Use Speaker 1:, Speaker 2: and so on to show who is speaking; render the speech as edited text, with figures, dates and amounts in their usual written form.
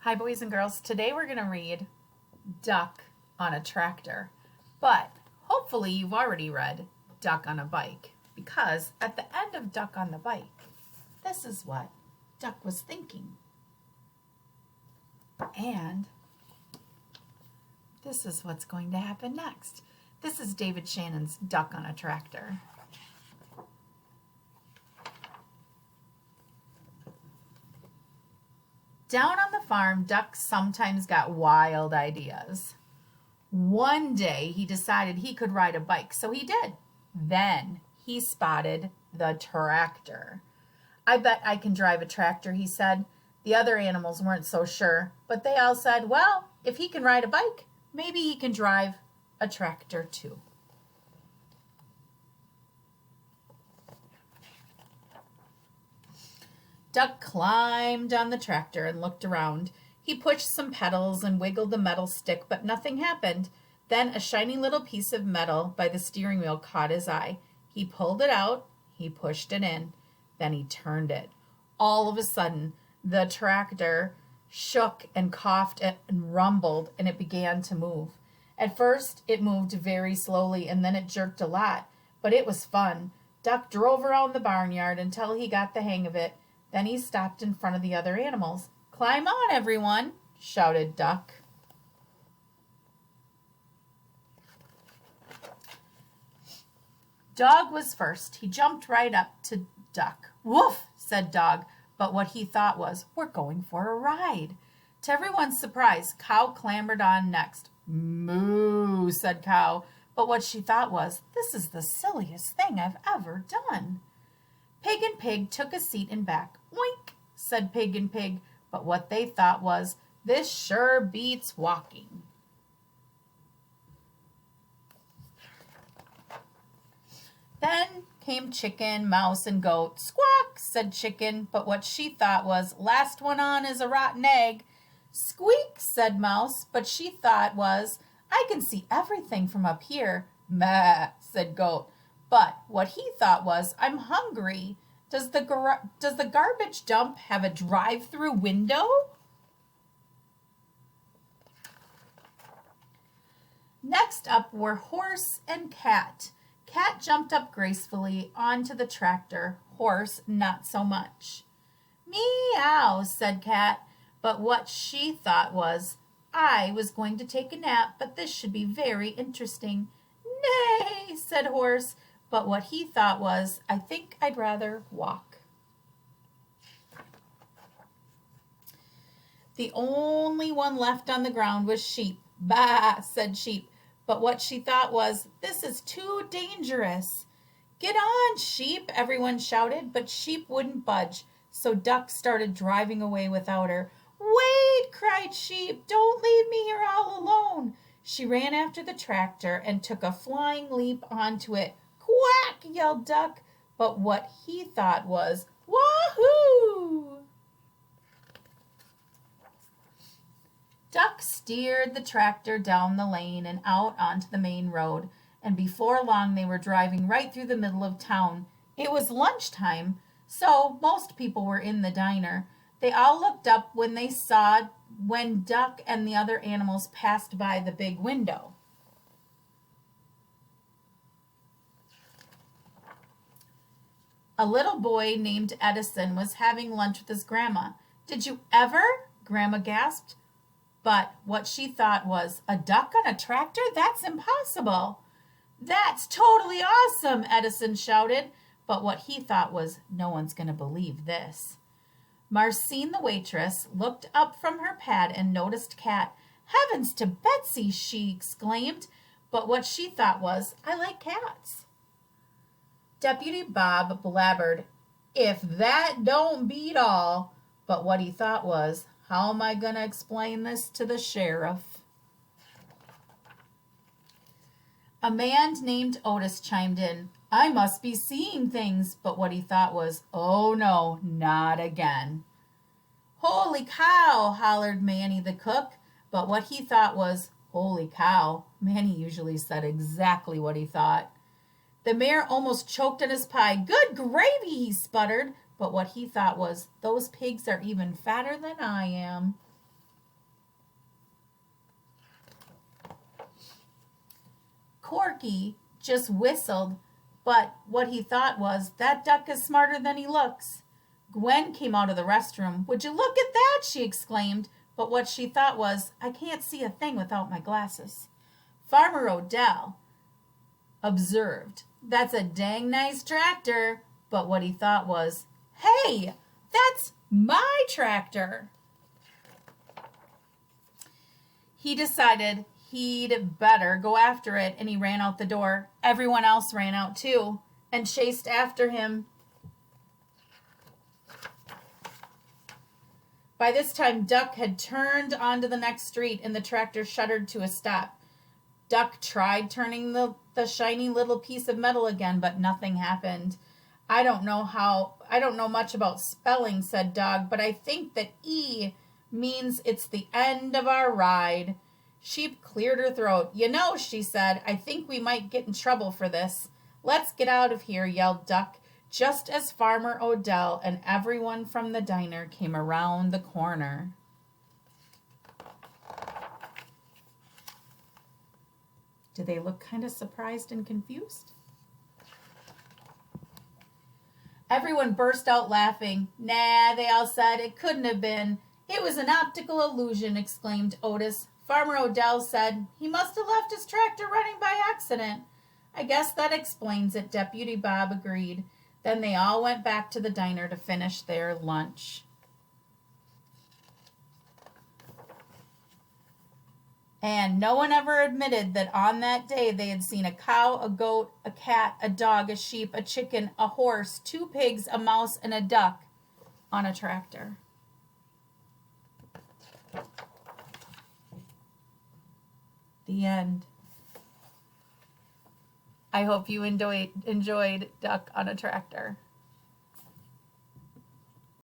Speaker 1: Hi, boys and girls. Today we're going to read Duck on a Tractor. But hopefully you've already read Duck on a Bike, because at the end of Duck on the Bike, this is what Duck was thinking. And this is what's going to happen next. This is David Shannon's Duck on a Tractor. Down on the farm, Duck sometimes got wild ideas. One day he decided he could ride a bike, so he did. Then he spotted the tractor. "I bet I can drive a tractor," he said. The other animals weren't so sure, but they all said, well, if he can ride a bike, maybe he can drive a tractor too. Duck climbed on the tractor and looked around. He pushed some pedals and wiggled the metal stick, but nothing happened. Then a shiny little piece of metal by the steering wheel caught his eye. He pulled it out, he pushed it in, then he turned it. All of a sudden, the tractor shook and coughed and rumbled, and it began to move. At first, it moved very slowly, and then it jerked a lot, but it was fun. Duck drove around the barnyard until he got the hang of it. Then he stopped in front of the other animals. "Climb on, everyone," shouted Duck. Dog was first. He jumped right up to Duck. "Woof," said Dog, but what he thought was, "We're going for a ride." To everyone's surprise, Cow clambered on next. "Moo," said Cow, but what she thought was, "This is the silliest thing I've ever done." Pig and Pig took a seat in back. "Oink," said Pig and Pig, but what they thought was, "This sure beats walking." Then came Chicken, Mouse, and Goat. "Squawk," said Chicken, but what she thought was, "Last one on is a rotten egg." "Squeak," said Mouse, but she thought was, "I can see everything from up here." "Meh," said Goat, but what he thought was, "I'm hungry. Does the garbage dump have a drive-through window?" Next up were Horse and Cat. Cat jumped up gracefully onto the tractor. Horse, not so much. "Meow," said Cat, but what she thought was, "I was going to take a nap, but this should be very interesting." "Nay," said Horse, but what he thought was, "I think I'd rather walk." The only one left on the ground was Sheep. "Bah," said Sheep, but what she thought was, "This is too dangerous." "Get on, Sheep," everyone shouted, but Sheep wouldn't budge, so Duck started driving away without her. "Wait," cried Sheep, "don't leave me here all alone." She ran after the tractor and took a flying leap onto it. "Quack," yelled Duck, but what he thought was, "Wahoo!" Duck steered the tractor down the lane and out onto the main road, and before long they were driving right through the middle of town. It was lunchtime, so most people were in the diner. They all looked up when they saw when Duck and the other animals passed by the big window. A little boy named Edison was having lunch with his grandma. "Did you ever?" Grandma gasped. But what she thought was, "A duck on a tractor? That's impossible." "That's totally awesome," Edison shouted. But what he thought was, "No one's going to believe this." Marcine, the waitress, looked up from her pad and noticed Cat. "Heavens to Betsy," she exclaimed. But what she thought was, "I like cats." Deputy Bob blabbered, "If that don't beat all," but what he thought was, "How am I going to explain this to the sheriff?" A man named Otis chimed in. "I must be seeing things," but what he thought was, "Oh no, not again." "Holy cow," hollered Manny the cook, but what he thought was, "Holy cow." Manny usually said exactly what he thought. The mayor almost choked on his pie. "Good gravy," he sputtered, but what he thought was, "Those pigs are even fatter than I am." Sparky just whistled, but what he thought was, that duck is smarter than he looks. Gwen came out of the restroom. Would you look at that? She exclaimed, but what she thought was, I can't see a thing without my glasses. Farmer Odell observed, that's a dang nice tractor, but what he thought was, hey, that's my tractor. He decided he'd better go after it, and he ran out the door. Everyone else ran out too and chased after him. By this time, Duck had turned onto the next street, and the tractor shuddered to a stop. Duck tried turning the shiny little piece of metal again, but nothing happened. I don't know much about spelling, said Dog, but I think that E means it's the end of our ride. Sheep cleared her throat. You know, she said, I think we might get in trouble for this. Let's get out of here, yelled Duck, just as Farmer Odell and everyone from the diner came around the corner. Do they look kind of surprised and confused? Everyone burst out laughing. Nah, they all said, it couldn't have been. It was an optical illusion, exclaimed Otis. Farmer Odell said, he must have left his tractor running by accident. I guess that explains it, Deputy Bob agreed. Then they all went back to the diner to finish their lunch. And no one ever admitted that on that day they had seen a cow, a goat, a cat, a dog, a sheep, a chicken, a horse, 2 pigs, a mouse, and a duck on a tractor. The end. I hope you enjoyed Duck on a Tractor.